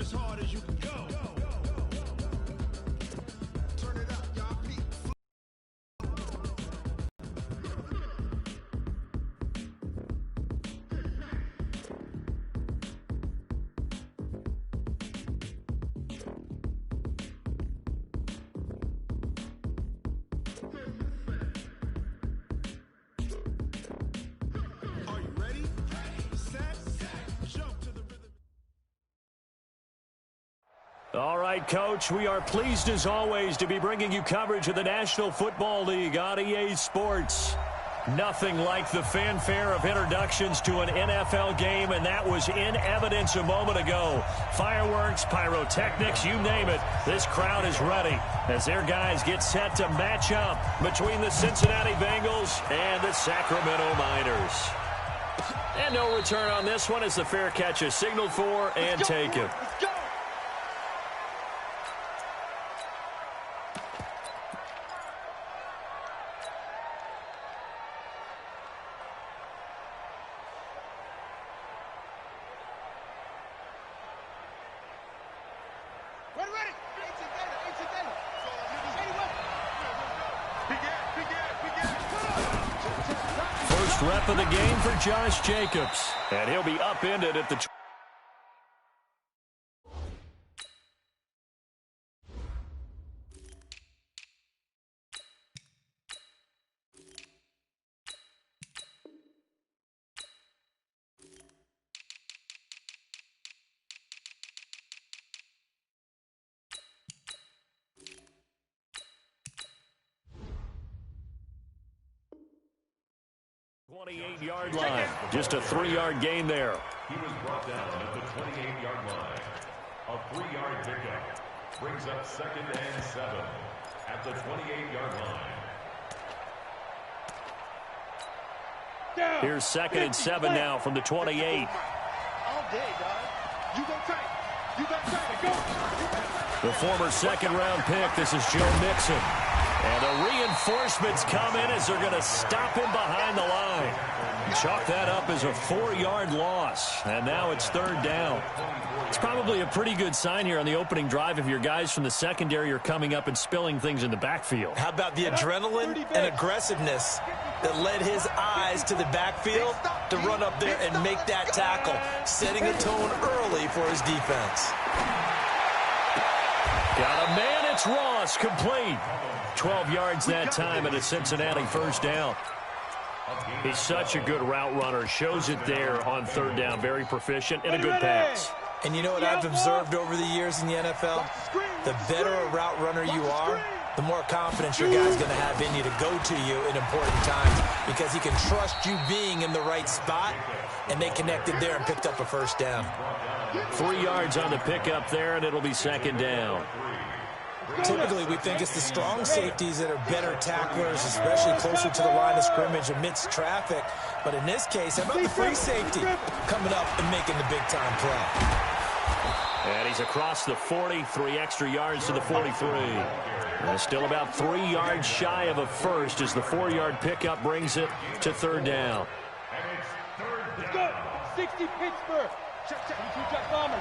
as hard as you can go. Turn it up, y'all. Are you ready? Set, jump to the rhythm. All right, Coach, we are pleased as always to be bringing you coverage of the National Football League on EA Sports. Nothing like the fanfare of introductions to an NFL game, and that was in evidence a moment ago. Fireworks, pyrotechnics, you name it. This crowd is ready as their guys get set to match up between the Cincinnati Bengals and the Sacramento Miners. And no return on this one as the fair catch is signaled for and taken. Let's go. Ready. Ancient data. First rep of the game for Josh Jacobs. And he'll be upended at the 28-yard line. Just a 3-yard gain there. He was brought down at the 28-yard line. A 3-yard pickup brings up 2nd and 7 at the 28-yard line. Here's 2nd and 7 now from the 28. All day, dog. You go tight. Go. The former second-round pick, this is Joe Mixon. And the reinforcements come in as they're going to stop him behind the line. Chalk that up as a 4-yard loss. And now it's 3rd down. It's probably a pretty good sign here on the opening drive if your guys from the secondary are coming up and spilling things in the backfield. How about the adrenaline and aggressiveness that led his eyes to the backfield to run up there and make that tackle, setting a tone early for his defense. Got a man, it's Ross, complete. 12 yards that time and a Cincinnati first down. He's such a good route runner. Shows it there on 3rd down. Very proficient and a good pass. And you know what I've observed over the years in the NFL? The better a route runner you are, the more confidence your guy's going to have in you to go to you in important times because he can trust you being in the right spot, and they connected there and picked up a first down. 3 yards on the pickup there, and it'll be 2nd down. Typically, we think it's the strong safeties that are better tacklers, especially closer to the line of scrimmage amidst traffic. But in this case, how about the free safety coming up and making the big-time play? And he's across the 40, 3 extra yards to the 43. And still about 3 yards shy of a first as the 4-yard pickup brings it to 3rd down. Let's go. 60 Pittsburgh. Check. You 2 jet bombers.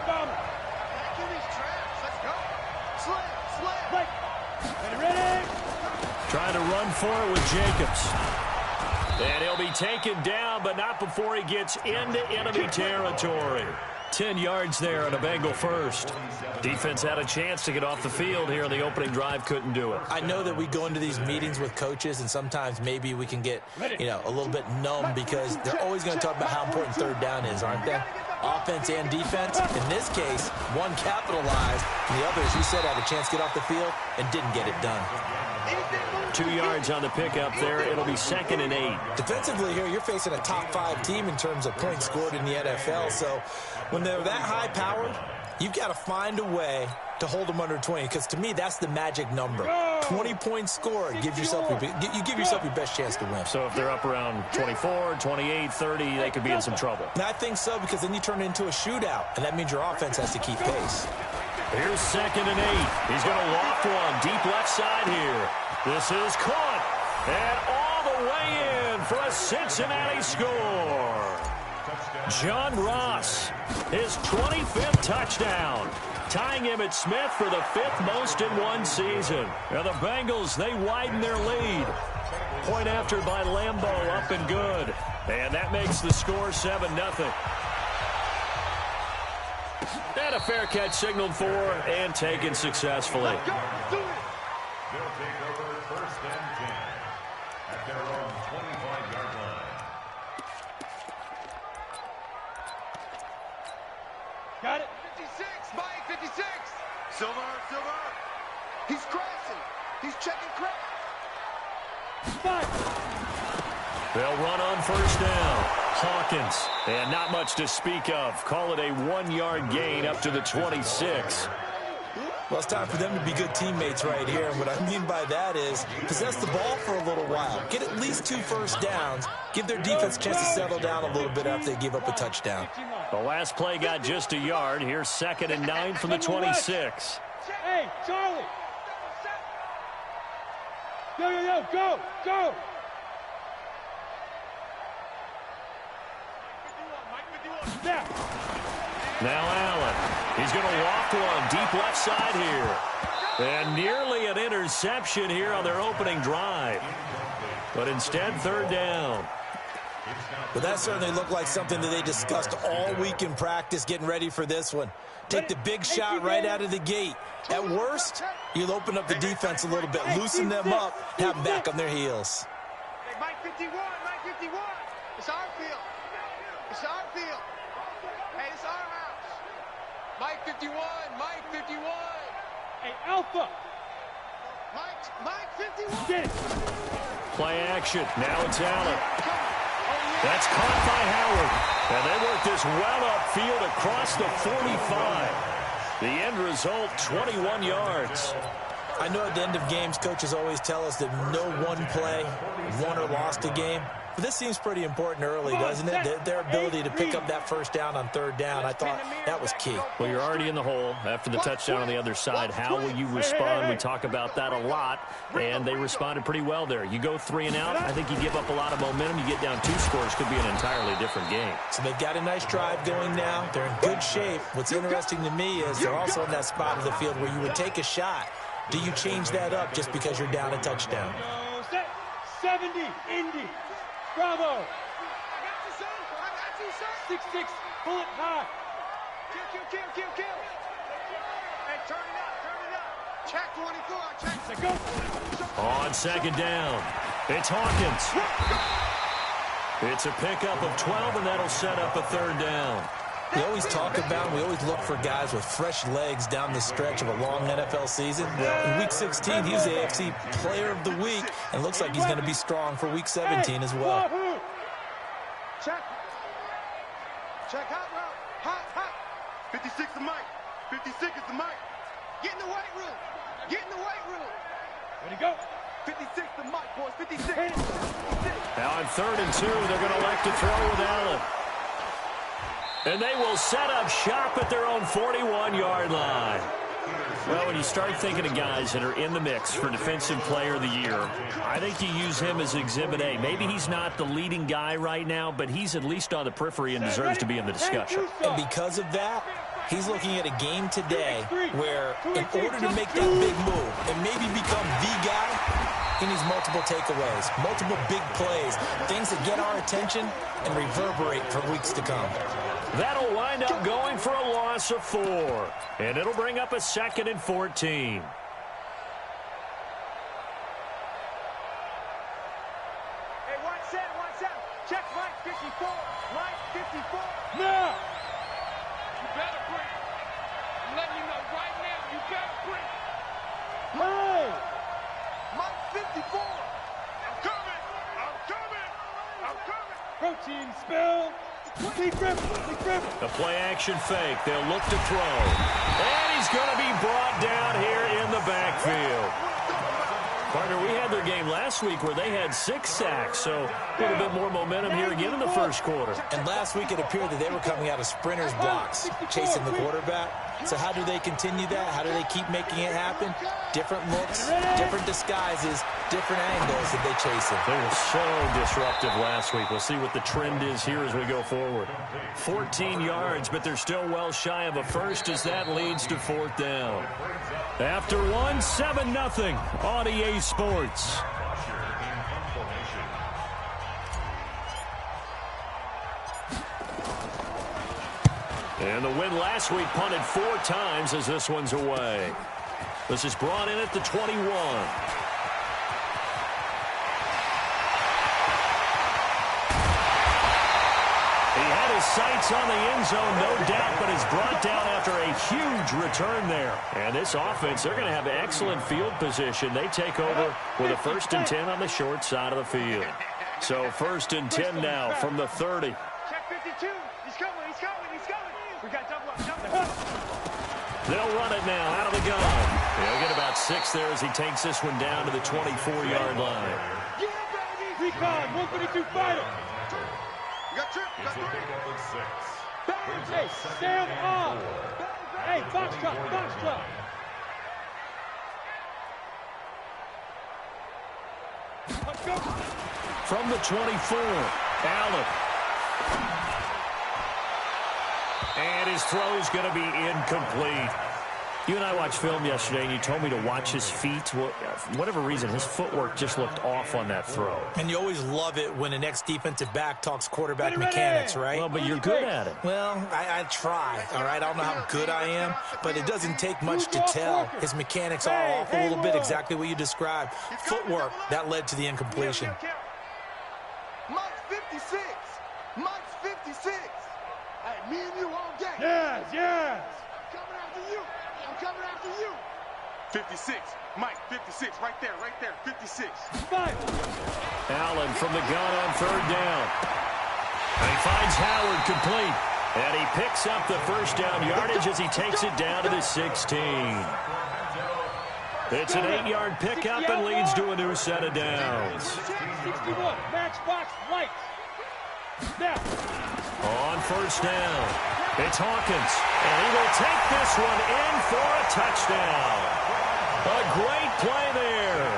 Back in these traps. Let's go. Slam. Ready. Trying to run for it with Jacobs. And he'll be taken down, but not before he gets into enemy territory. 10 yards there on a Bengal first. Defense had a chance to get off the field here on the opening drive, couldn't do it. I know that we go into these meetings with coaches, and sometimes maybe we can get, a little bit numb because they're always going to talk about how important 3rd down is, aren't they? Offense and defense. In this case, one capitalized, and the other, as you said, had a chance to get off the field and didn't get it done. 2 yards on the pickup there. It'll be 2nd and 8. Defensively here, you're facing a top-5 team in terms of points scored in the NFL. So when they're that high-powered, you've got to find a way to hold them under 20. Because to me, that's the magic number. 20 points scored gives yourself your best chance to win. So if they're up around 24, 28, 30, they could be in some trouble. And I think so, because then you turn it into a shootout, and that means your offense has to keep pace. Here's 2nd and 8. He's going to loft one deep left side here. This is caught, and all the way in for a Cincinnati score. John Ross, his 25th touchdown, tying Emmitt Smith for the 5th most in one season. Now the Bengals, they widen their lead. Point after by Lambeau, up and good. And that makes the score 7-0. And a fair catch signaled for and taken successfully. They'll take over 1st and 10 at their own 25-yard line. Got it. 56, Mike, 56. Silver. He's crossing. He's checking crack. 5. They'll run on 1st down. Hawkins, and not much to speak of. Call it a 1-yard gain up to the 26. Well, it's time for them to be good teammates right here. And what I mean by that is possess the ball for a little while. Get at least 2 first downs. Give their defense a chance to settle down a little bit after they give up a touchdown. The last play got just a yard. Here's 2nd and 9 from the 26. Hey, Charlie. Go. Now Allen. He's going to walk one deep left side here. And nearly an interception here on their opening drive. But instead, 3rd down. But that certainly looked like something that they discussed all week in practice getting ready for this one. Take the big shot right out of the gate. At worst, you'll open up the defense a little bit, loosen them up, have them back on their heels. Hey, Mike 51. It's our field. Hey, it's our house. Mike 51. Hey, Alpha. Mike 51. Get it. Play action. Now it's Allen. That's caught by Howard. And they work this well upfield across the 45. The end result, 21 yards. I know at the end of games, coaches always tell us that no one play won or lost a game. But this seems pretty important early, doesn't it? Their ability to pick up that 1st down on 3rd down, I thought that was key. Well, you're already in the hole after the touchdown on the other side. How will you respond? We talk about that a lot, and they responded pretty well there. You go 3 and out, I think you give up a lot of momentum. You get down 2 scores, could be an entirely different game. So they've got a nice drive going now. They're in good shape. What's interesting to me is they're also in that spot of the field where you would take a shot. Do you change that up just because you're down a touchdown? 70, Indy. Bravo. I got you, sir. 6-6, pull it high. Kill. Hey, turn it up. Check 24, check. Go. On 2nd down, it's Hawkins. It's a pickup of 12, and that'll set up a 3rd down. We always talk about, we always look for guys with fresh legs down the stretch of a long NFL season. Well, in Week 16, he was the AFC Player of the Week, and looks like he's going to be strong for Week 17 as well. Check hot route. Hot. 56 is Mike. 56 is the Mike. Get in the weight room. Ready to go. 56 the Mike, boys. 56. Now on 3rd and 2, they're going to elect to throw with Allen. And they will set up shop at their own 41-yard line. Well, when you start thinking of guys that are in the mix for Defensive Player of the Year, I think you use him as Exhibit A. Maybe he's not the leading guy right now, but he's at least on the periphery and deserves to be in the discussion. And because of that, he's looking at a game today where in order to make that big move and maybe become the guy, he needs multiple takeaways, multiple big plays, things that get our attention and reverberate for weeks to come. That'll wind up going for a loss of 4. And it'll bring up a 2nd and 14. Hey, one set. Check Mike 54. Now. You better bring it. I'm letting you know right now, you better bring it. Hey. Mike 54. I'm coming. Protein spill. Big grip. The play action fake. They'll look to throw. And he's going to be brought down here in the backfield. Partner, we had their game last week where they had 6 sacks, so a little bit more momentum here again in the first quarter. And last week it appeared that they were coming out of sprinters blocks, chasing the quarterback. So how do they continue that? How do they keep making it happen? Different looks, different disguises, different angles that they chase it. They were so disruptive last week. We'll see what the trend is here as we go forward. 14 yards, but they're still well shy of a first as that leads to fourth down. After one, 7-0 on EA Sports. And the win last week punted 4 times as this one's away. This is brought in at the 21. He had his sights on the end zone, no doubt, but is brought down after a huge return there. And this offense, they're going to have excellent field position. They take over with a 1st and 10 on the short side of the field. So 1st and 10 now from the 30. Check 52. He's coming. We got double up. They'll run it now out of the gun. He'll get about 6 there as he takes this one down to the 24-yard line. Yeah, baby. Recon, 152 fighter. You got trip. You got 3. Hey, stand up. Hey, box truck. Let's go. From the 24, Allen. And his throw's going to be incomplete. You and I watched film yesterday, and you told me to watch his feet. Well, for whatever reason, his footwork just looked off on that throw. And you always love it when an ex-defensive back talks quarterback mechanics, right? Well, but you're good at it. Well, I try, all right? I don't know how good I am, but it doesn't take much to tell. His mechanics are off a little bit, exactly what you described. Footwork, that led to the incompletion. Mike's 56. Mike's 56. Hey, me and you all day. Yes. I'm coming after you. 56. Mike, 56. Right there. 56. Five. Allen from the gun on 3rd down. And he finds Howard complete. And he picks up the 1st down yardage as he takes it down to the 16. It's an 8-yard pickup and leads to a new set of downs. 61. Matchbox lights. Now. On 1st down, it's Hawkins, and he will take this one in for a touchdown. A great play there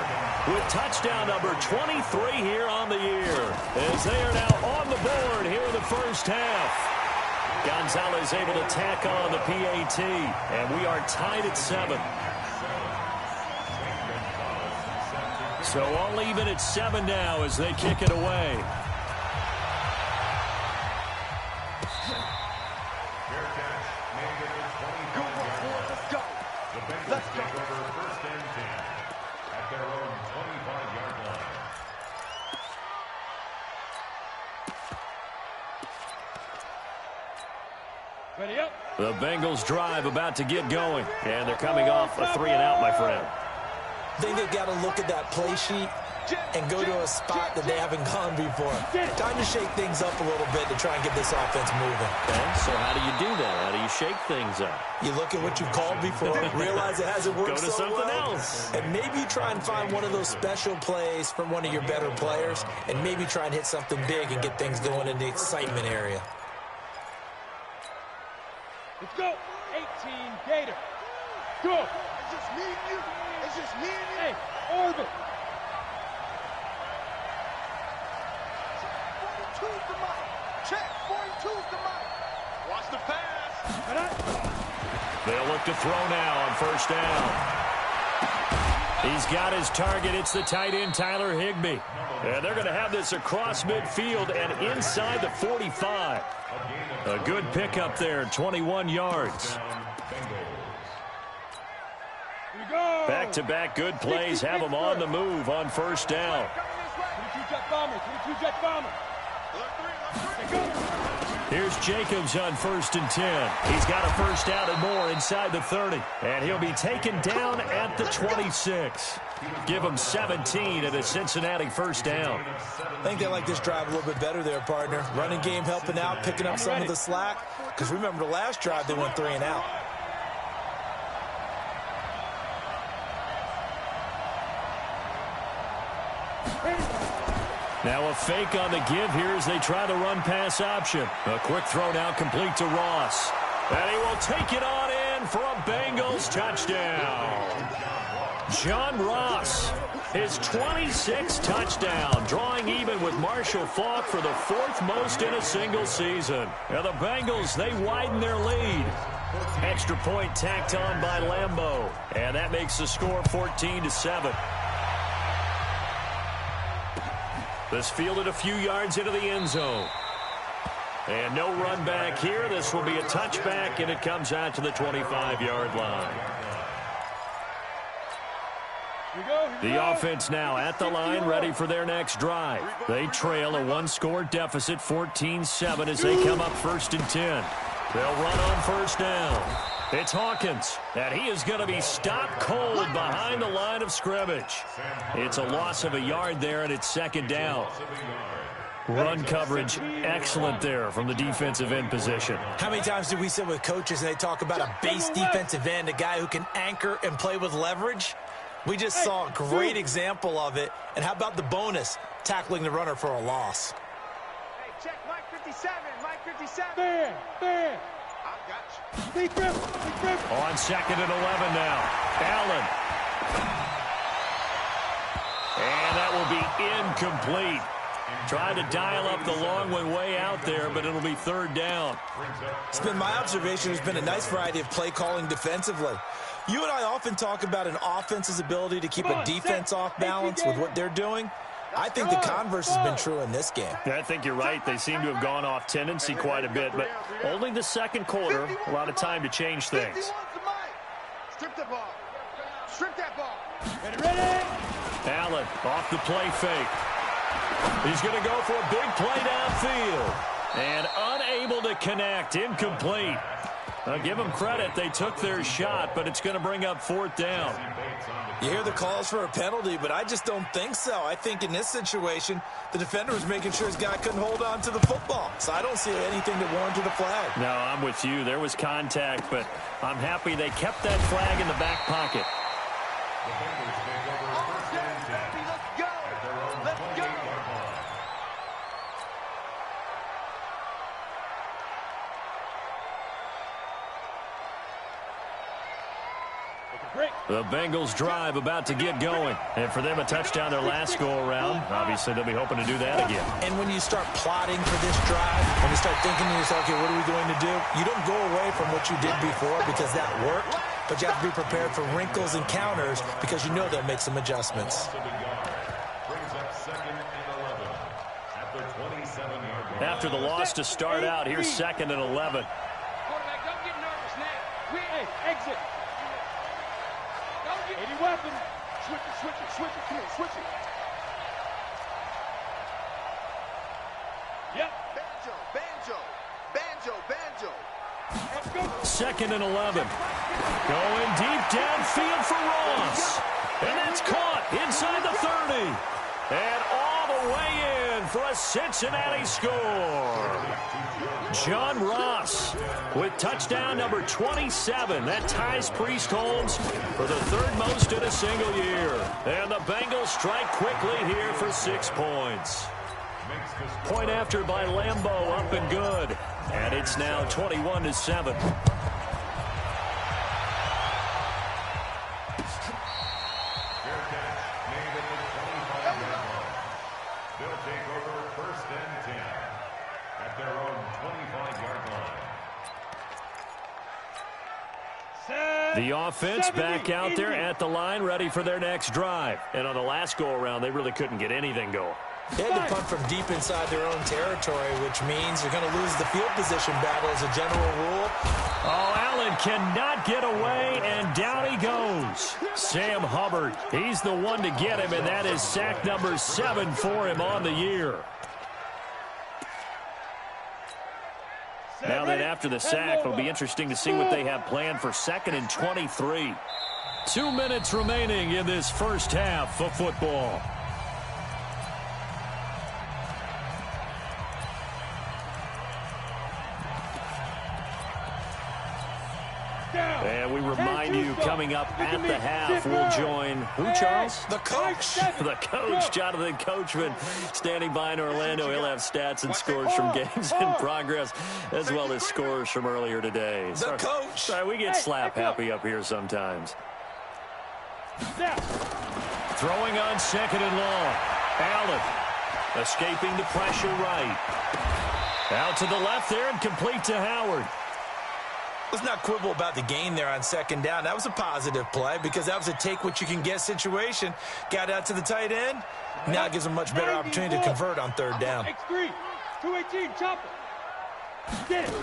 with touchdown number 23 here on the year as they are now on the board here in the 1st half. Gonzalez able to tack on the PAT, and we are tied at 7. So all even at 7 now as they kick it away. Let's go. First and 10 at their own 25-yard line. Ready up. The Bengals drive about to get going, and they're coming off a 3-and-out, my friend. I think they've got to look at that play sheet and go to a spot that they haven't gone before. Time to shake things up a little bit to try and get this offense moving. Okay, so how do you do that? How do you shake things up? You look at what you've called before, realize it hasn't worked Go to so something well, else. and maybe you try and find one of those special plays from one of your better players, and maybe try and hit something big and get things going in the excitement area. Let's go. 18 Gator. Go. It's just me and you. It's just me and you. Hey, orbit. 42's the Mike. Check. 42's the Mike. Watch the pass. They'll look to throw now on 1st down. He's got his target. It's the tight end, Tyler Higbee. And they're going to have this across midfield and inside the 45. A good pickup there, 21 yards. Back-to-back good plays have them on the move on 1st down. 22 Jet Bomber. 22 Jet Bomber. Here's Jacobs on 1st and 10. He's got a 1st down and more inside the 30. And he'll be taken down at the 26. Give him 17 at a Cincinnati 1st down. I think they like this drive a little bit better there, partner. Running game helping out, picking up some of the slack. Because remember the last drive, they went 3-and-out. Now a fake on the give here as they try the run-pass option. A quick throw now complete to Ross. And he will take it on in in for a Bengals touchdown. John Ross, his 26th touchdown, drawing even with Marshall Faulk for the 4th most in a single season. And the Bengals, they widen their lead. Extra point tacked on by Lambeau. And that makes the score 14-7. This fielded a few yards into the end zone. And no run back here. This will be a touchback, and it comes out to the 25-yard line. The offense now at the line, ready for their next drive. They trail a 1-score deficit, 14-7, as they come up 1st and 10. They'll run on 1st down. It's Hawkins, and he is going to be stopped cold behind the line of scrimmage. It's a loss of a yard there, and it's 2nd down. Run coverage, excellent there from the defensive end position. How many times do we sit with coaches and they talk about a base defensive end, a guy who can anchor and play with leverage? We just saw a great example of it. And how about the bonus, tackling the runner for a loss? Hey, check Mike 57, Mike 57. Fan. I got you. Lee Griffin. On 2nd and 11 now. Allen. And that will be incomplete. Tried to dial up the long one way out there, but it'll be 3rd down. It's been my observation there's been a nice variety of play calling defensively. You and I often talk about an offense's ability to keep a defense off balance with what they're doing. I think the converse has been true in this game. I think you're right. They seem to have gone off tendency quite a bit, but only the 2nd quarter, a lot of time to change things. Strip the ball. Strip that ball. Ready. Allen off the play fake. He's going to go for a big play downfield. And unable to connect, incomplete. I'll give them credit. They took their shot, but it's going to bring up 4th down. You hear the calls for a penalty, but I just don't think so. I think in this situation, the defender was making sure his guy couldn't hold on to the football. So I don't see anything that warranted a flag. No, I'm with you. There was contact, but I'm happy they kept that flag in the back pocket. The Bengals drive about to get going. And for them, a touchdown their last go-around. Obviously, they'll be hoping to do that again. And when you start plotting for this drive, when you start thinking to yourself, okay, what are we going to do? You don't go away from what you did before because that worked, but you have to be prepared for wrinkles and counters because you know they'll make some adjustments. After the loss to start out, here's 2nd and 11. Quarterback, don't get nervous now. Hey, exit. Any weapon. Switch it. Come here, switch it. Yep. Banjo. Let's go. 2nd and 11. Going deep downfield for Ross. And that's caught inside the 30. And all the way in for a Cincinnati score. John Ross with touchdown number 27. That ties Priest Holmes for the 3rd most in a single year. And the Bengals strike quickly here for 6 points. Point after by Lambeau, up and good. And it's now 21-7. The offense back out there at the line, ready for their next drive. And on the last go-around, they really couldn't get anything going. They had to punt from deep inside their own territory, which means you're going to lose the field position battle as a general rule. Oh, Allen cannot get away, and down he goes. Sam Hubbard, he's the one to get him, and that is sack number 7 for him on the year. Now then, after the sack, it'll be interesting to see what they have planned for 2nd and 23. 2 minutes remaining in this first half of football. And we remind you, coming up at the half, we'll join who, Charles? The coach. The coach, Jonathan Coachman, standing by in Orlando. He'll have stats and scores from games in progress, as well as scores from earlier today. The coach. Sorry, we get slap happy up here sometimes. Throwing on second and long. Allen escaping the pressure right. Out to the left there and complete to Howard. Let's not quibble about the gain there on second down. That was a positive play because that was a take-what-you-can-get situation. Got out to the tight end. Now it gives them a much better opportunity to convert on third down. X3, 218, chopper. Get it.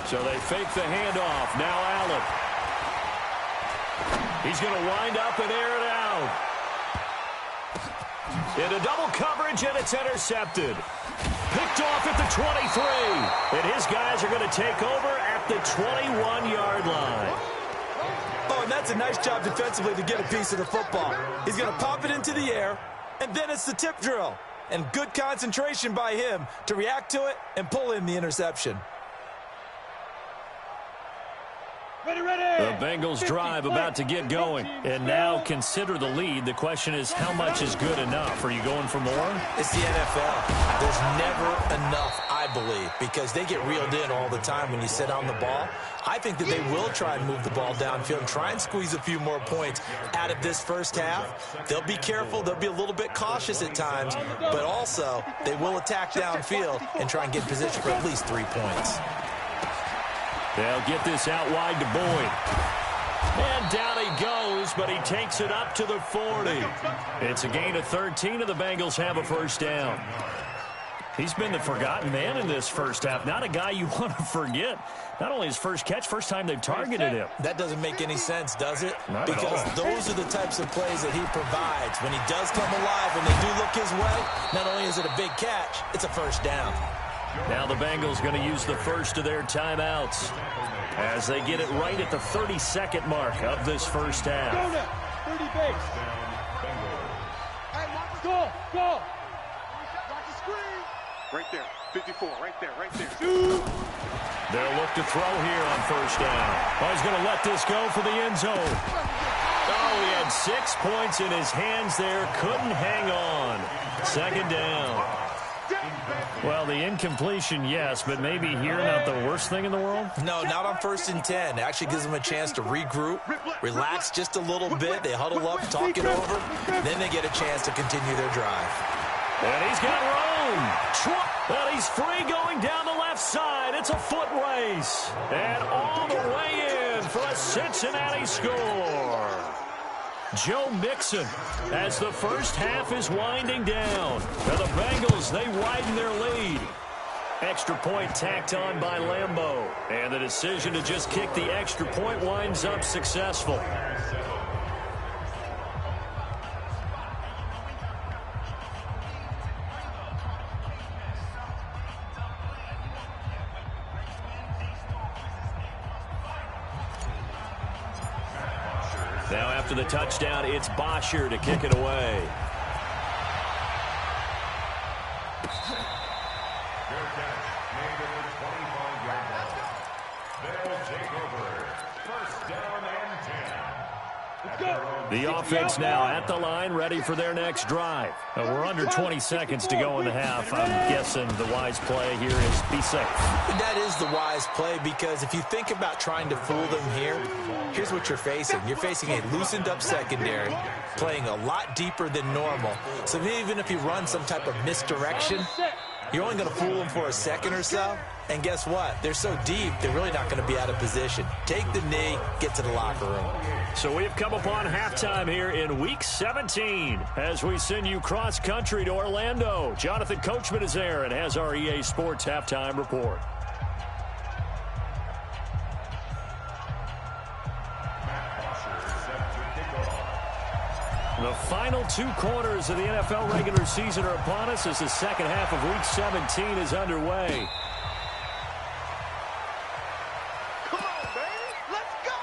So they fake the handoff. Now Allen. He's going to wind up and air it out. Into double coverage, and it's intercepted. Picked off at the 23. And his guys are going to take over at the 21-yard line. Oh, and that's a nice job defensively to get a piece of the football. He's going to pop it into the air, and then it's the tip drill. And good concentration by him to react to it and pull in the interception. Ready, ready. The Bengals drive about to get going. And now consider the lead. The question is, how much is good enough? Are you going for more? It's the NFL. There's never enough, I believe, because they get reeled in all the time when you sit on the ball. I think that they will try and move the ball downfield and try and squeeze a few more points out of this first half. They'll be careful. They'll be a little bit cautious at times, but also they will attack downfield and try and get position for at least 3 points. They'll get this out wide to Boyd. And down he goes, but he takes it up to the 40. It's a gain of 13, and the Bengals have a first down. He's been the forgotten man in this first half. Not a guy you want to forget. Not only his first catch, first time they've targeted him. That doesn't make any sense, does it? Not at all. Because those are the types of plays that he provides. When he does come alive, when they do look his way, not only is it a big catch, it's a first down. Now the Bengals going to use the first of their timeouts as they get it right at the 32nd mark of this first half. Go now. 30 base. Go, go. Right there. 54. Right there. Right there. They'll look to throw here on first down. Oh, he's going to let this go for the end zone. Oh, he had 6 points in his hands there. Couldn't hang on. Second down. Well, the incompletion, yes, but maybe here not the worst thing in the world? No, not on 1st and 10. It actually gives them a chance to regroup, relax just a little bit. They huddle up, talk it over. Then they get a chance to continue their drive. And he's got room. And he's free going down the left side. It's a foot race. And all the way in for a Cincinnati score. Joe Mixon as the first half is winding down. And the Bengals, they widen their lead. Extra point tacked on by Lambeau. And the decision to just kick the extra point winds up successful. Now after the touchdown, it's Bosher to kick it away. The offense now at the line, ready for their next drive. We're under 20 seconds to go in the half. I'm guessing the wise play here is be safe. That is the wise play because if you think about trying to fool them here, here's what you're facing. You're facing a loosened up secondary, playing a lot deeper than normal. So even if you run some type of misdirection, you're only going to fool them for a second or so. And guess what? They're so deep, they're really not going to be out of position. Take the knee, get to the locker room. So we've come upon halftime here in Week 17 as we send you cross-country to Orlando. Jonathan Coachman is there and has our EA Sports halftime report. The final 2 quarters of the NFL regular season are upon us as the second half of Week 17 is underway. Come on, baby. Let's go.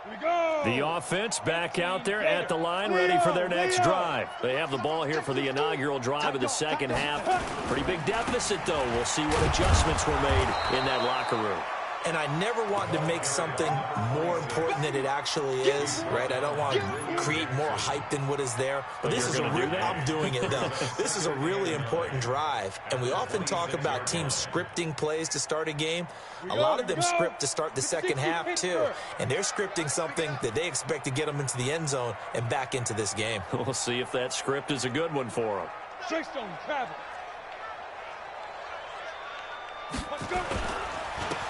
Here we go. The offense back out there at the line, ready for their next drive. They have the ball here for the inaugural drive of the second half. Pretty big deficit, though. We'll see what adjustments were made in that locker room. And I never want to make something more important than it actually is, right? I don't want to create more hype than what is there. But this is I'm doing it, though. This is a really important drive. And we often talk about teams scripting plays to start a game. A lot of them script to start the second half, too. And they're scripting something that they expect to get them into the end zone and back into this game. We'll see if that script is a good one for them. Straightstone, travel. Let's go.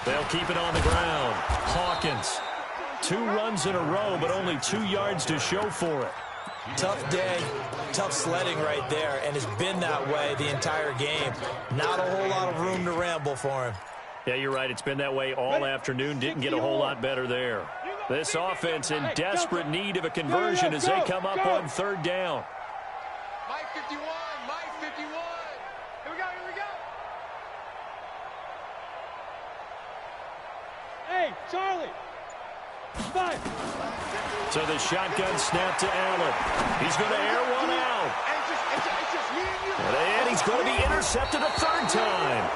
They'll keep it on the ground. Hawkins, 2 runs in a row, but only 2 yards to show for it. Tough day, tough sledding right there, and it's been that way the entire game. Not a whole lot of room to ramble for him. Yeah, you're right. It's been that way all afternoon. Didn't get a whole lot better there. This offense in desperate need of a conversion as they come up on 3rd down. Mike 51, Mike 51. Here we go, here we go. Hey, Charlie. 5. So the shotgun snap to Allen. He's going to air one out. It's just me and you. And he's going to be intercepted a 3rd time.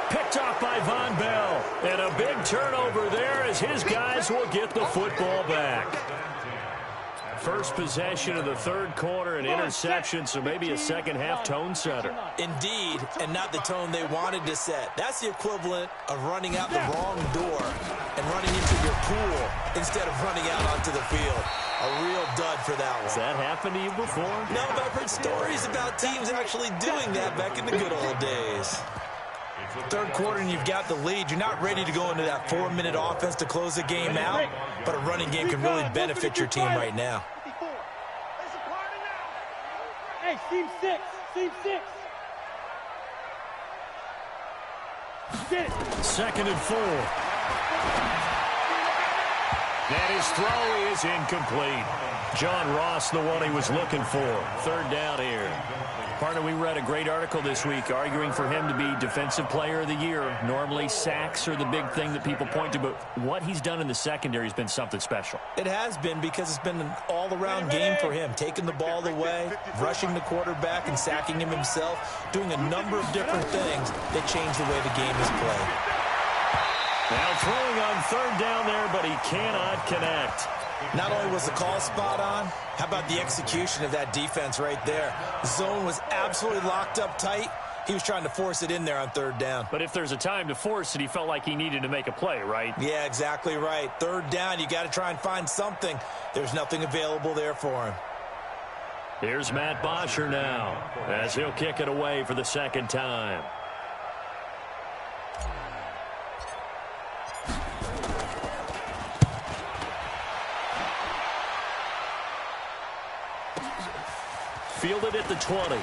Picked off by Von Bell. And a big turnover there as his guys will get the football back. First possession of the 3rd quarter, an interception, so maybe a second-half tone setter. Indeed, and not the tone they wanted to set. That's the equivalent of running out the wrong door and running into your pool instead of running out onto the field. A real dud for that one. Has that happened to you before? No, but I've heard stories about teams actually doing that back in the good old days. 3rd quarter and you've got the lead. You're not ready to go into that 4-minute offense to close the game out, but a running game can really benefit your team right now. Hey, seam 6. Seam 6. Get it. 2nd and 4. And his throw is incomplete. John Ross, the one he was looking for. 3rd down here. Partner, we read a great article this week arguing for him to be Defensive Player of the Year. Normally, sacks are the big thing that people point to, but what he's done in the secondary has been something special. It has been because it's been an all-around game for him, taking the ball away, rushing the quarterback and sacking him himself, doing a number of different things that change the way the game is played. Now throwing on 3rd down there, but he cannot connect. Not only was the call spot on, how about the execution of that defense right there? The zone was absolutely locked up tight. He was trying to force it in there on 3rd down. But if there's a time to force it, he felt like he needed to make a play, right? Yeah, exactly right. 3rd down, you got to try and find something. There's nothing available there for him. Here's Matt Bosher now as he'll kick it away for the 2nd time. Fielded at the 20.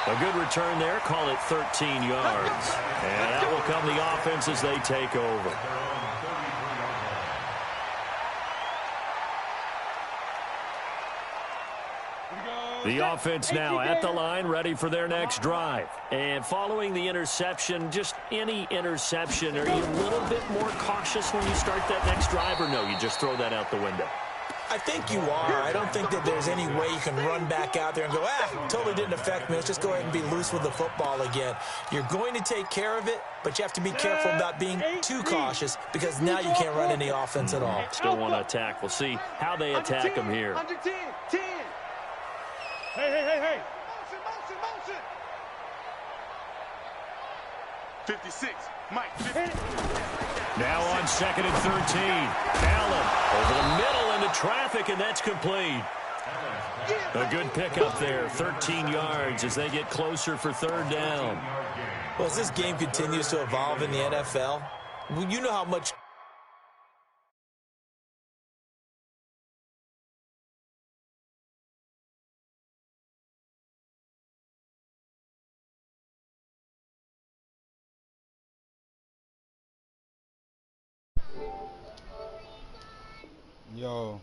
A good return there. Call it 13 yards. And that will come the offense as they take over. The offense now at the line, ready for their next drive. And following the interception, just any interception, are you a little bit more cautious when you start that next drive, or no, you just throw that out the window? I think you are. I don't think that there's any way you can run back out there and go, totally didn't affect me. Let's just go ahead and be loose with the football again. You're going to take care of it, but you have to be careful about being too cautious because now you can't run any offense at all. Still want to attack. We'll see how they attack him here. 10. Hey. Motion. 56. Mike. 50. Now on 2nd and 13. Allen over the middle into traffic, and that's complete. A good pickup there, 13 yards as they get closer for 3rd down. Well, as this game continues to evolve in the NFL, you know how much Yo.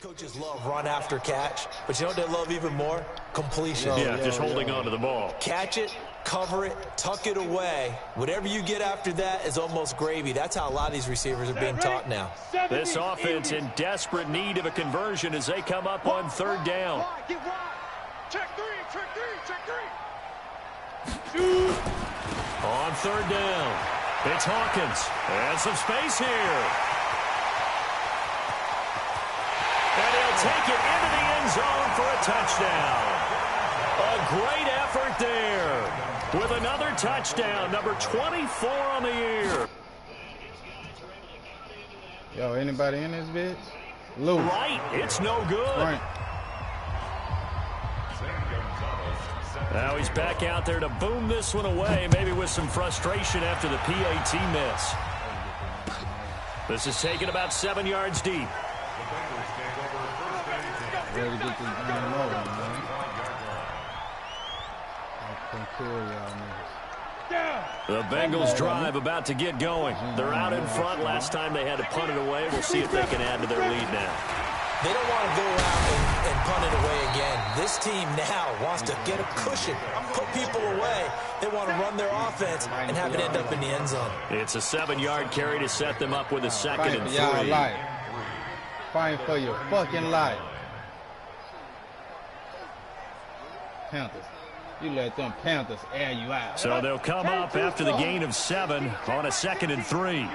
coaches love run after catch, but you know what they love even more? Completion. Yeah, just holding on to the ball. Catch it, cover it, tuck it away. Whatever you get after that is almost gravy. That's how a lot of these receivers are being taught now. This offense in desperate need of a conversion as they come up on third down. Check three, check three, check three. On third down, it's Hawkins. And some space here. And he'll take it into the end zone for a touchdown. A great effort there with another touchdown, number 24 on the year. Yo, anybody in this bitch? Lou. Right, it's no good. Right. Now he's back out there to boom this one away, maybe with some frustration after the PAT miss. This is taken about 7 yards deep. Ready to get this game over, man. I can kill y'all niggas. The Bengals drive about to get going. They're out in front. Last time they had to punt it away. We'll see if they can add to their lead now. They don't want to go around and punt it away again. This team now wants to get a cushion, put people away. They want to run their offense and have it end up in the end zone. It's a 7-yard carry to set them up with a second and 3. Y'all life. Fight for your fucking life. Panthers. You let them Panthers air you out. So they'll come up after the gain of 7 on a 2nd and 3.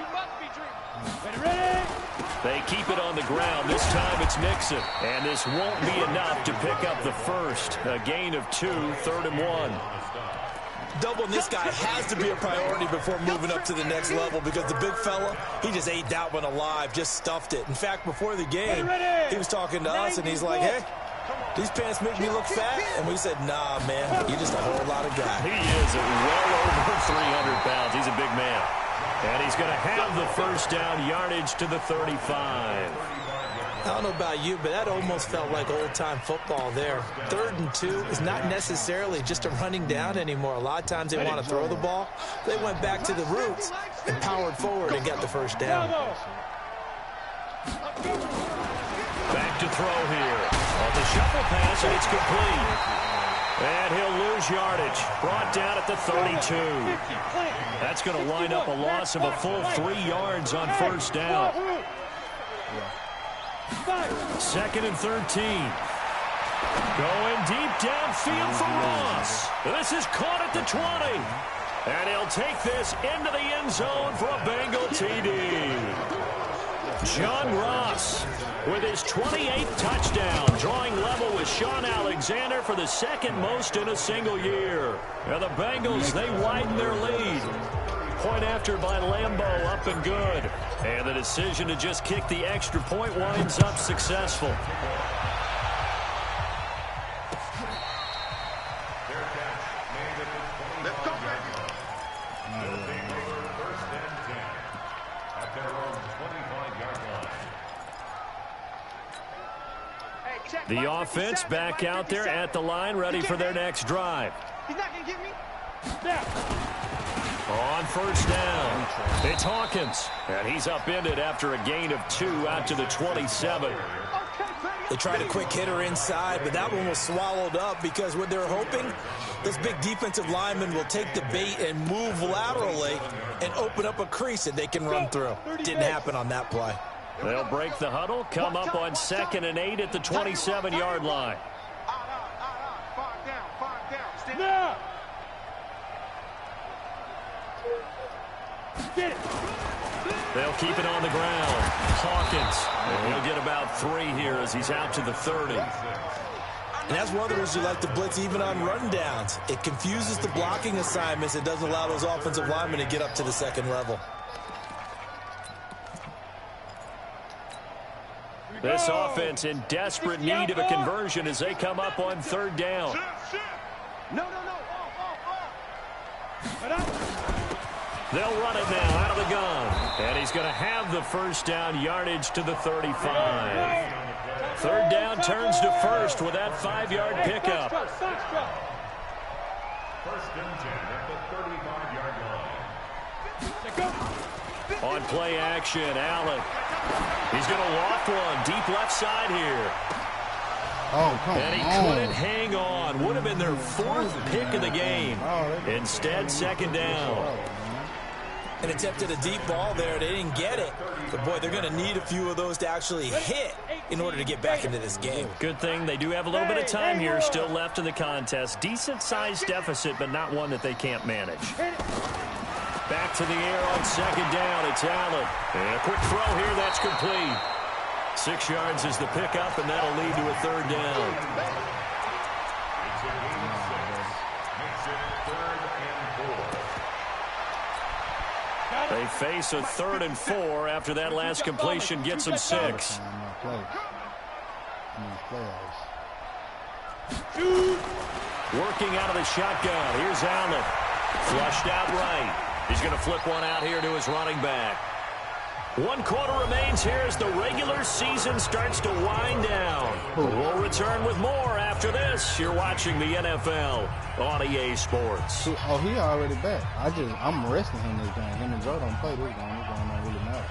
They keep it on the ground. This time it's Mixon. And this won't be enough to pick up the first. A gain of 2, 3rd and 1. Doubling this guy has to be a priority before moving up to the next level because the big fella, he just ate that one alive, just stuffed it. In fact, before the game, he was talking to us, and he's like, hey, these pants make me look fat? And we said, nah, man, you're just a whole lot of guy. He is well over 300 pounds. He's a big man. And he's going to have the first down, yardage to the 35. I don't know about you, but that almost felt like old-time football there. 3rd and 2 is not necessarily just a running down anymore. A lot of times they want to throw the ball. They went back to the roots and powered forward and got the first down. Back to throw here. On the shuffle pass, and it's complete. And he'll lose yardage. Brought down at the 32. That's going to wind up a loss of a full 3 yards on first down. 2nd and 13. Going deep downfield for Ross. This is caught at the 20. And he'll take this into the end zone for a Bengal TD. John Ross with his 28th touchdown, drawing level with Sean Alexander for the 2nd most in a single year. And the Bengals, they widen their lead. Point after by Lambeau, up and good. And the decision to just kick the extra point winds up successful. The offense back out there at the line, ready for their next drive. He's not going to get me. On first down, it's Hawkins. And he's upended after a gain of 2 out to the 27. They tried a quick hitter inside, but that one was swallowed up because what they're hoping, this big defensive lineman will take the bait and move laterally and open up a crease that they can run through. Didn't happen on that play. They'll break the huddle, come up on 2nd and 8 at the 27-yard line. Now! Get it! They'll keep it on the ground. Hawkins, and he'll get about 3 here as he's out to the 30. And that's one of the reasons you like to blitz even on run downs. It confuses the blocking assignments. It doesn't allow those offensive linemen to get up to the 2nd level. This offense in desperate need of a conversion as they come up on 3rd down. No. They'll run it now out of the gun. And he's going to have the first down, yardage to the 35. 3rd down turns to 1st with that 5-yard pickup. First and 10 at the 35-yard line. On play action, Allen. He's going to loft one deep left side here. Oh, come on. And he couldn't hang on. Would have been their 4th pick of the game. Instead, second down. And attempted a deep ball there. They didn't get it. But, boy, they're going to need a few of those to actually hit in order to get back into this game. Good thing they do have a little bit of time here still left in the contest. Decent-sized deficit, but not one that they can't manage. Back to the air on second down. It's Allen. And a quick throw here. That's complete. 6 yards is the pickup, and that'll lead to a third down. It's a gain of 6. Makes it 3rd and 4. They face a 3rd and 4 after that last completion gets them 6. Working out of the shotgun. Here's Allen. Flushed out right. He's going to flip one out here to his running back. 1 quarter remains here as the regular season starts to wind down. We'll return with more after this. You're watching the NFL on EA Sports. Oh, he already back. I'm resting him this game. Him and Joe don't play this game. This game don't really matter.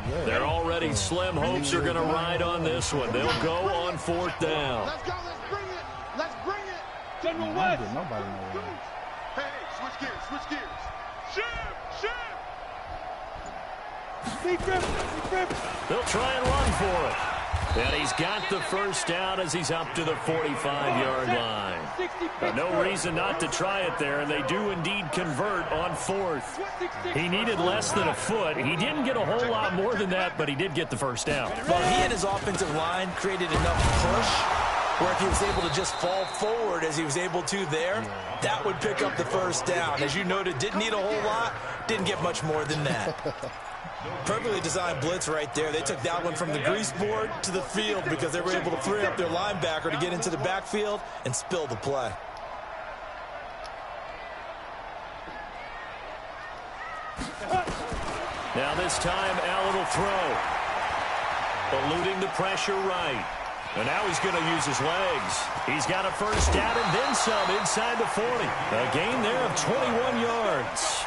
Yeah. They're already slim hopes are going to ride on this one. They'll go on 4th down. Let's go. Let's bring it. Let's bring it. General West. Nobody knows. Hey, switch gears. Switch gears. Shift. Big grip. They'll try and run for it. And he's got the first down as he's up to the 45-yard line. No reason not to try it there, and they do indeed convert on 4th. He needed less than a foot. He didn't get a whole lot more than that, but he did get the first down. Well, he and his offensive line created enough push where if he was able to just fall forward as he was able to there, that would pick up the first down. As you noted, didn't need a whole lot, didn't get much more than that. Perfectly designed blitz right there. They took that one from the grease board to the field because they were able to free up their linebacker to get into the backfield and spill the play. Now this time, Allen will throw. Eluding the pressure right. And now he's going to use his legs. He's got a first down and then some inside the 40. A gain there of 21 yards.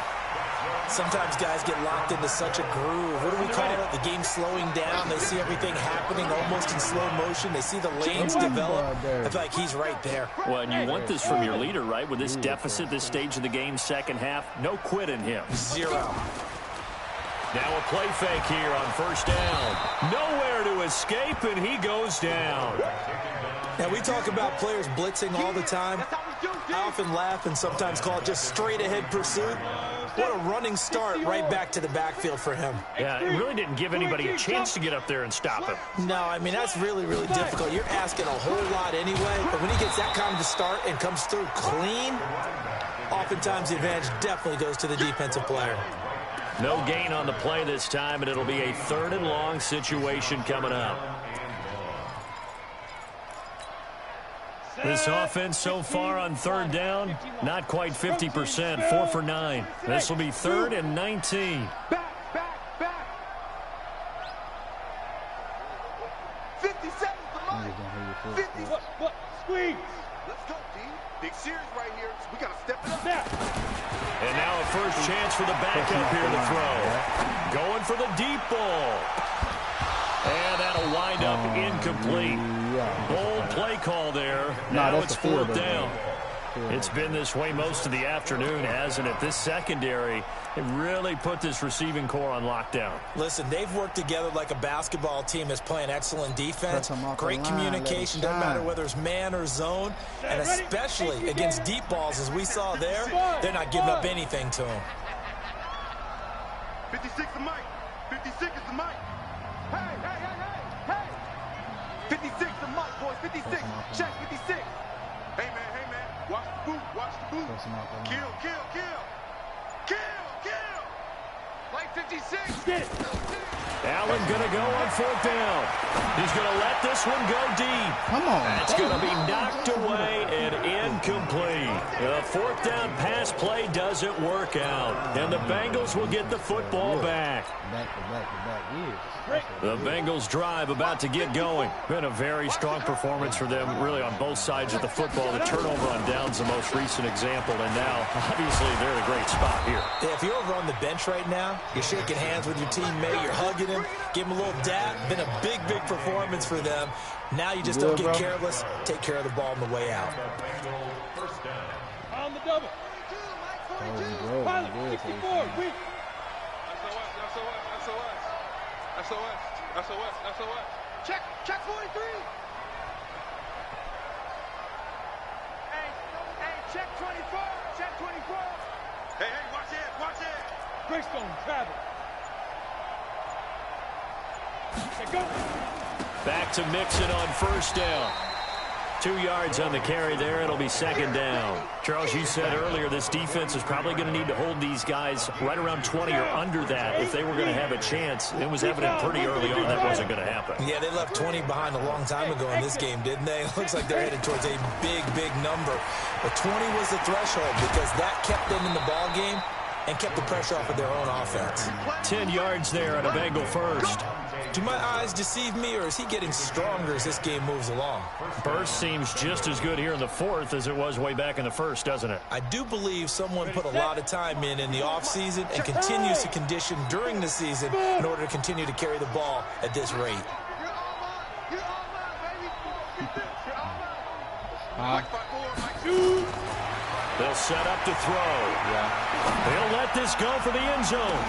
Sometimes guys get locked into such a groove. What do we call it? The game slowing down. They see everything happening almost in slow motion. They see the lanes develop. I feel like he's right there. Well, and you want this from your leader, right? With this deficit, this stage of the game, second half, no quit in him. 0. Now a play fake here on first down. Nowhere to escape, and he goes down. Now, we talk about players blitzing all the time. I often laugh and sometimes call it just straight-ahead pursuit. What a running start right back to the backfield for him. Yeah, it really didn't give anybody a chance to get up there and stop him. No, I mean, that's really, really difficult. You're asking a whole lot anyway, but when he gets that kind of a start and comes through clean, oftentimes the advantage definitely goes to the defensive player. No gain on the play this time, and it'll be a 3rd and long situation coming up. This offense so far on 3rd down, not quite 50%, 4 for 9. This will be 3rd and 19. Back. 50 seconds to line. 50. What? Squeeze. Let's go, D. Big series right here. So we got to step it up. Snap. And now a first chance for the backup here to throw. Going for the deep ball. And that'll wind up incomplete. Bold play call there. Now it's 4th down. It's been this way most of the afternoon, hasn't it? This secondary, it really put this receiving core on lockdown. Listen, they've worked together like a basketball team that's playing excellent defense. Great communication, doesn't matter whether it's man or zone. And especially against deep balls, as we saw there, they're not giving up anything to them. 56 is Mike. 56 is the Mike. Hey. 56 the Mike, boys. 56. Check 56. Hey, man. Watch the boot. Kill. Like 56. Get it. Allen going to go on 4th down. He's going to let this one go deep. Come on. That's going to be knocked away and incomplete. The 4th down pass play doesn't work out. And the Bengals will get the football back. Back years. The Bengals drive about to get going. Been a very strong performance for them, really on both sides of the football. The turnover on downs the most recent example, and now, obviously, they're in a great spot here. If you're over on the bench right now, you're shaking hands with your teammate, you're hugging him. him, give him a little dap. Been a big, big performance for them. Now you just don't get careless. Take care of the ball on the way out. On the double. Pilot, 64, weak. SOS. Check 43. Hey, check 24. Hey, watch it. Greystone, travel. Okay, go. Back to Mixon on first down. 2 yards on the carry there. It'll be second down. Charles, you said earlier this defense is probably going to need to hold these guys right around 20 or under that if they were going to have a chance. It was evident pretty early on that wasn't going to happen. Yeah, they left 20 behind a long time ago in this game, didn't they? It looks like they're headed towards a big, big number. But 20 was the threshold because that kept them in the ball game and kept the pressure off of their own offense. 10 yards there on a Bengal first. Do my eyes deceive me, or is he getting stronger as this game moves along? Burst seems just as good here in the fourth as it was way back in the first, doesn't it? I do believe someone put a lot of time in the offseason and continues to condition during the season in order to continue to carry the ball at this rate. They'll set up to throw. They'll let this go for the end zone.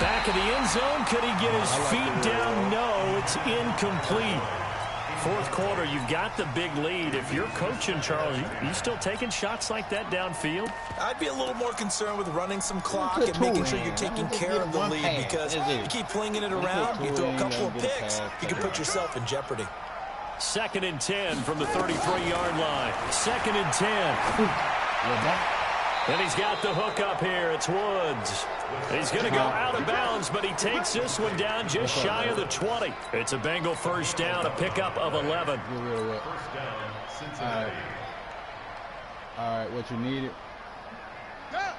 Back of the end zone. Could he get his feet down? No, it's incomplete. Fourth quarter, you've got the big lead. If you're coaching, Charles, you still taking shots like that downfield? I'd be a little more concerned with running some clock and making sure you're taking care of the lead, because you keep flinging it around, you throw a couple of picks, you can put yourself in jeopardy. 2nd and 10 from the 33-yard line. 2nd and 10. And he's got the hook up here. It's Woods. He's going to go out of bounds, but he takes this one down just shy of the 20. It's a Bengal first down, a pickup of 11. All right, what you needed? Yeah.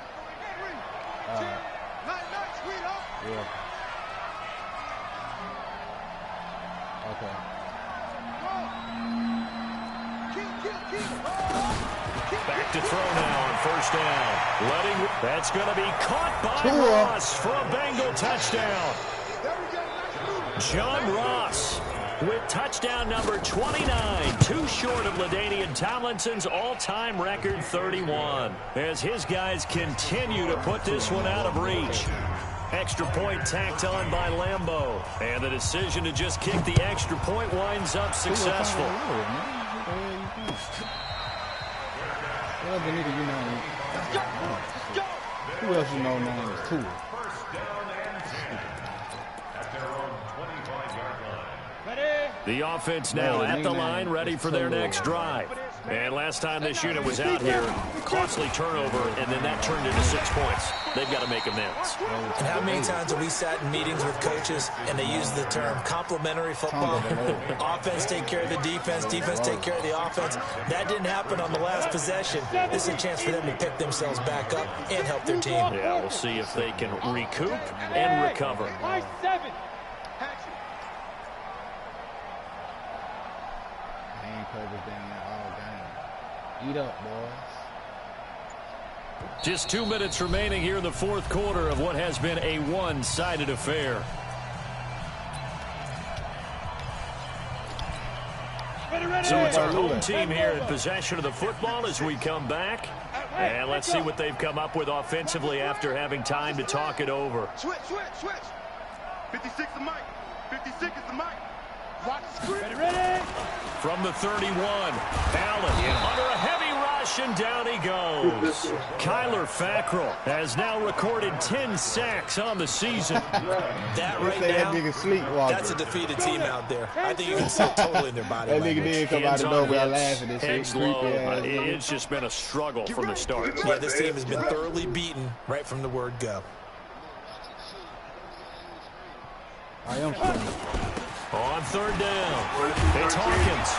Okay. Back to throw now on first down. That's going to be caught by Ross for a Bengal touchdown. John Ross with touchdown number 29, too short of LaDainian Tomlinson's all-time record 31, as his guys continue to put this one out of reach. Extra point tacked on by Lambeau, and the decision to just kick the extra point winds up successful. Who else you know name is Tua? The offense now at the line, ready for their next drive. And last time this unit was out here, costly turnover, and then that turned into 6 points. They've got to make amends. And how many times have we sat in meetings with coaches and they use the term complementary football? Offense take care of the defense, defense take care of the offense. That didn't happen on the last possession. This is a chance for them to pick themselves back up and help their team. Yeah, we'll see if they can recoup and recover. Eat up, boys. Just 2 minutes remaining here in the fourth quarter of what has been a one-sided affair. So it's our home team here in possession of the football as we come back. And let's see what they've come up with offensively after having time to talk it over. Switch. 56 the mic. 56 is the mic. Watch the screen. Ready? From the 31, Allen under a heavy rush, and down he goes. Kyler Fackrell has now recorded 10 sacks on the season. That right now, that's a defeated team out there. I think you can see it totally in their body language. That nigga did come out of nowhere laughing and shit. Heads low. It's just been a struggle from the start. Yeah, this team has been thoroughly beaten right from the word go. I am sure. On third down, it's Hawkins.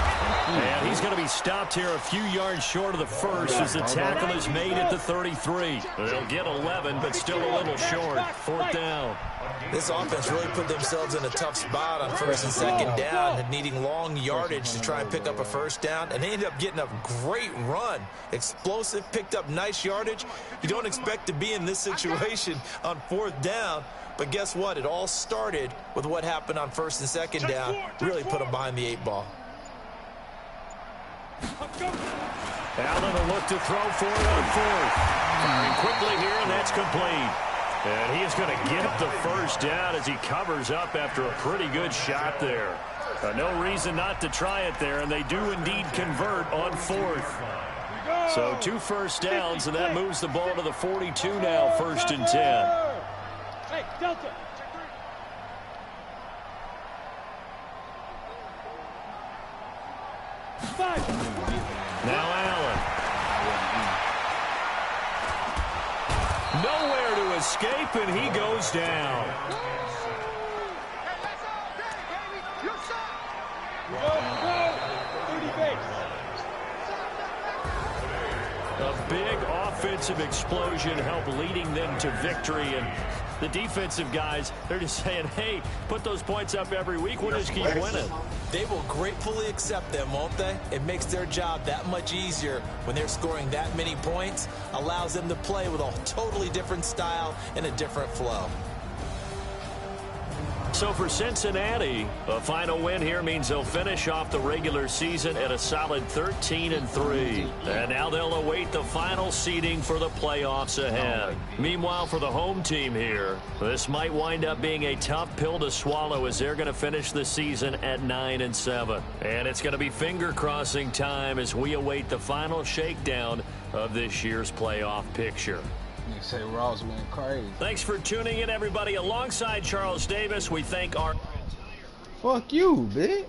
And he's going to be stopped here a few yards short of the first as the tackle is made at the 33. They'll get 11, but still a little short. Fourth down. This offense really put themselves in a tough spot on first and second down and needing long yardage to try and pick up a first down. And they ended up getting a great run. Explosive, picked up nice yardage. You don't expect to be in this situation on fourth down But guess what? It all started with what happened on first and second down. Really put them behind the 8 ball. Allen will look to throw for it on fourth. Firing quickly here, and that's complete. And he is going to get the first down as he covers up after a pretty good shot there. No reason not to try it there, and they do indeed convert on fourth. So 2 first downs, and that moves the ball to the 42 now, 1st and 10. Hey, Delta. Now Allen. Nowhere to escape, and he goes down. A big offensive explosion helped leading them to victory, and the defensive guys, they're just saying, hey, put those points up every week, we'll just keep winning. They will gratefully accept them, won't they? It makes their job that much easier when they're scoring that many points, allows them to play with a totally different style and a different flow. So for Cincinnati, a final win here means they'll finish off the regular season at a solid 13-3. And now they'll await the final seeding for the playoffs ahead. Meanwhile, for the home team here, this might wind up being a tough pill to swallow as they're going to finish the season at 9-7. And it's going to be finger-crossing time as we await the final shakedown of this year's playoff picture. They say Ross went crazy. Thanks for tuning in, everybody. Alongside Charles Davis, we thank our... Fuck you, bitch.